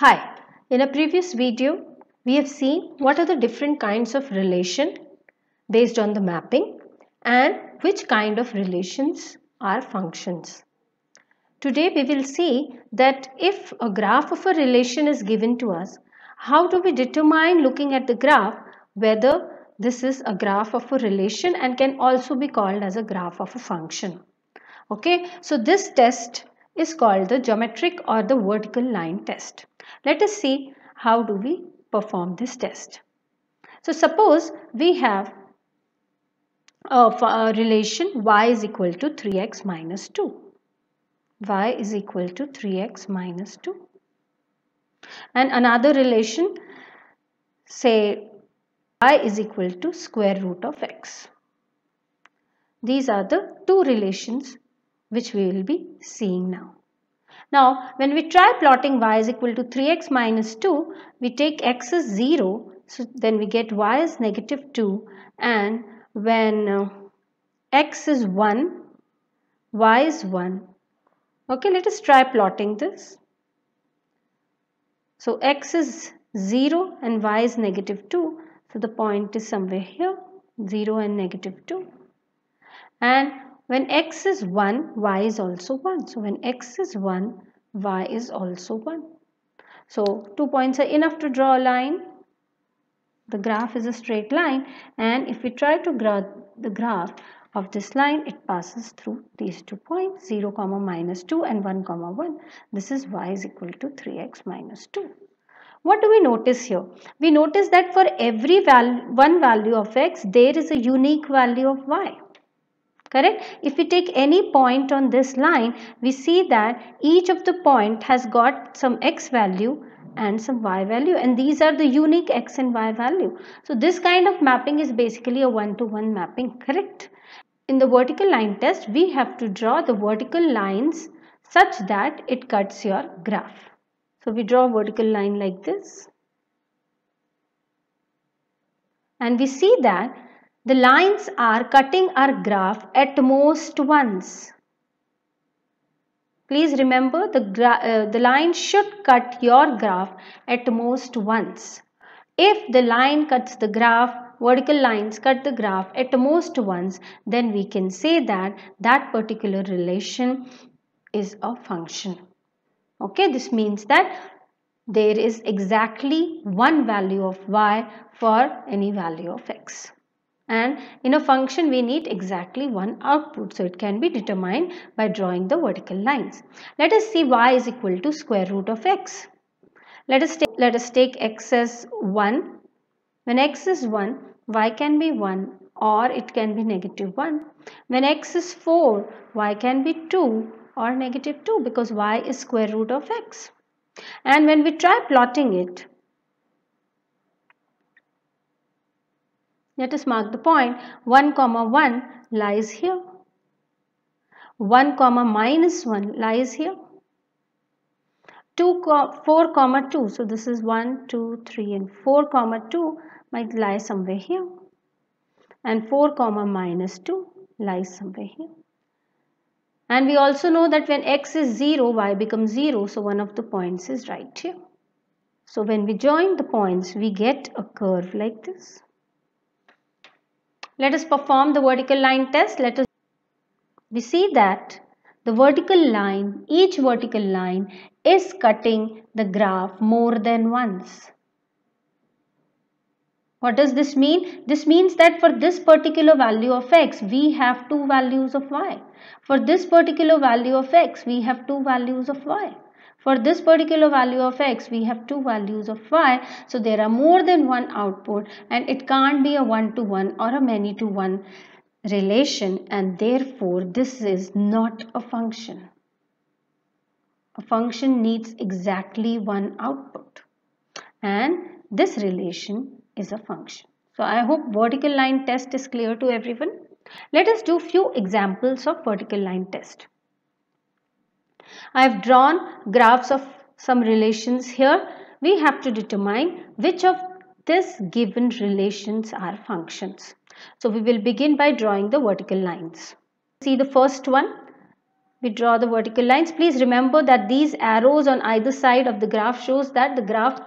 Hi, in a previous video, we have seen what are the different kinds of relation based on the mapping and which kind of relations are functions. Today we will see that if a graph of a relation is given to us, how do we determine looking at the graph whether this is a graph of a relation and can also be called as a graph of a function. Okay, so this test is called the geometric or the vertical line test. Let us see how do we perform this test. So suppose we have a relation y is equal to 3x minus 2. Y is equal to 3x minus 2. And another relation, say y is equal to square root of x. These are the two relations which we will be seeing now. Now, when we try plotting y is equal to 3x minus 2, we take x as 0, so then we get y is negative 2, and when x is 1, y is 1. Okay, let us try plotting this. So, x is 0 and y is negative 2, so the point is somewhere here, 0 and negative 2. And when x is 1, y is also 1. So, when x is 1, y is also 1. So, 2 points are enough to draw a line. The graph is a straight line, and if we try to draw the graph of this line, it passes through these 2 points, 0, minus 2 and 1, 1. This is y is equal to 3x minus 2. What do we notice here? We notice that for every one value of x, there is a unique value of y. Correct? If we take any point on this line, we see that each of the point has got some x value and some y value, and these are the unique x and y value. So this kind of mapping is basically a one-to-one mapping, correct? In the vertical line test, we have to draw the vertical lines such that it cuts your graph. So we draw a vertical line like this, and we see that the lines are cutting our graph at most once. Please remember, the line should cut your graph at most once. If the line cuts the graph, vertical lines cut the graph at most once, then we can say that that particular relation is a function. Okay, this means that there is exactly one value of y for any value of x. And in a function we need exactly one output, so it can be determined by drawing the vertical lines. Let us see y is equal to square root of x. Let us take x as 1. When x is 1, y can be 1 or it can be negative 1. When x is 4, y can be 2 or negative 2 because y is square root of x. And when we try plotting it, let us mark the point. 1, 1 lies here. 1, minus 1 lies here. 4, 2. So this is 1, 2, 3 and 4, 2 might lie somewhere here. And 4, minus 2 lies somewhere here. And we also know that when x is 0, y becomes 0. So one of the points is right here. So when we join the points, we get a curve like this. Let us perform the vertical line test. We see that the vertical line, each vertical line is cutting the graph more than once. What does this mean? This means that for this particular value of x, we have two values of y. For this particular value of x, we have two values of y. For this particular value of x, we have two values of y. So there are more than one output, and it can't be a one-to-one or a many-to-one relation, and therefore this is not a function. A function needs exactly one output, and this relation is a function. So I hope vertical line test is clear to everyone. Let us do few examples of vertical line test. I have drawn graphs of some relations here. We have to determine which of these given relations are functions. So we will begin by drawing the vertical lines. See the first one. we draw the vertical lines. Please remember that these arrows on either side of the graph shows that the graph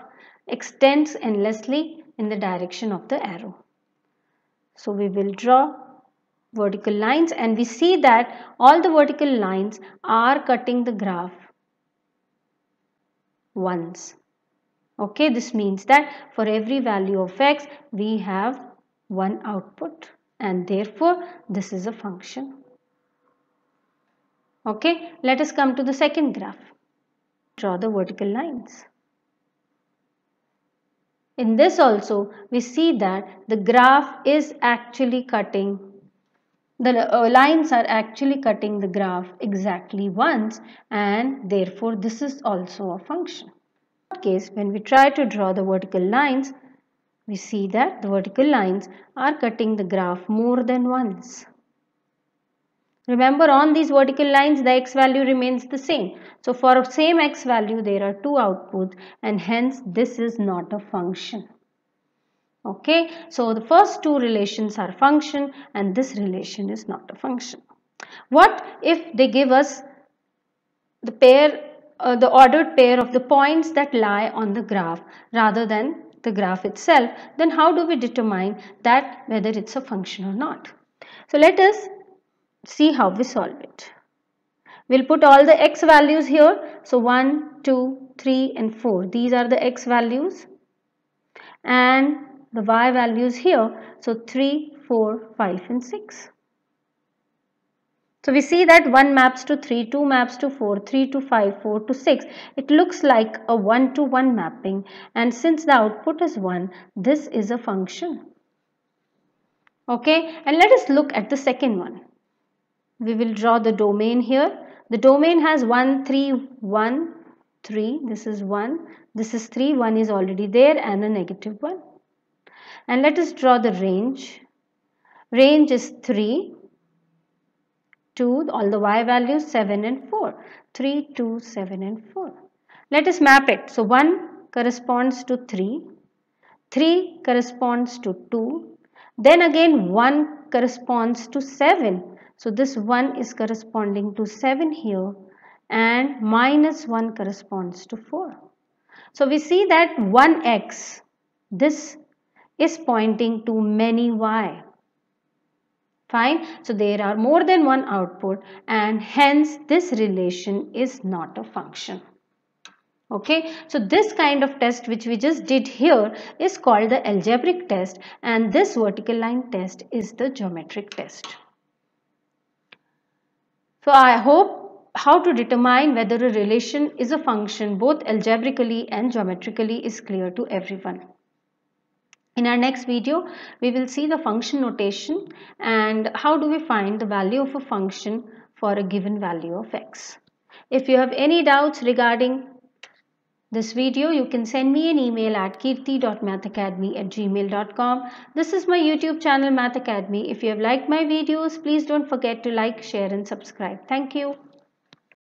extends endlessly in the direction of the arrow. So we will draw vertical lines, and we see that all the vertical lines are cutting the graph once. Okay, this means that for every value of x we have one output, and therefore this is a function. Okay, let us come to the second graph. Draw the vertical lines. In this also we see that the graph is actually cutting, the lines are actually cutting the graph exactly once, and therefore this is also a function. In this case, when we try to draw the vertical lines, we see that the vertical lines are cutting the graph more than once. Remember, on these vertical lines the x value remains the same. So for same x value there are two outputs, and hence this is not a function. Okay, so the first two relations are function and this relation is not a function. What if they give us the pair, the ordered pair of the points that lie on the graph rather than the graph itself? Then how do we determine that whether it's a function or not? So let us see how we solve it. We'll put all the x values here. So 1, 2, 3 and 4. These are the x values, and the y values here. So 3, 4, 5 and 6. So we see that 1 maps to 3, 2 maps to 4, 3 to 5, 4 to 6. It looks like a 1-to-1 mapping, and since the output is 1, this is a function. Okay, and let us look at the second one. We will draw the domain here. The domain has 1, 3, 1, 3. This is 1. This is 3. 1 is already there, and a negative 1. And let us draw the range. Range is 3, 2, all the y values 7 and 4. 3, 2, 7 and 4. Let us map it. So 1 corresponds to 3. 3 corresponds to 2. Then again 1 corresponds to 7. So this 1 is corresponding to 7 here, and minus 1 corresponds to 4. So we see that 1x, this is pointing to many y. Fine. So there are more than one output, and hence this relation is not a function. Okay, so this kind of test which we just did here is called the algebraic test, and this vertical line test is the geometric test. So I hope how to determine whether a relation is a function both algebraically and geometrically is clear to everyone. In our next video, we will see the function notation and how do we find the value of a function for a given value of x. If you have any doubts regarding this video, you can send me an email at kirti.mathacademy@gmail.com. This is my YouTube channel Mathacademy. If you have liked my videos, please don't forget to like, share and subscribe. Thank you.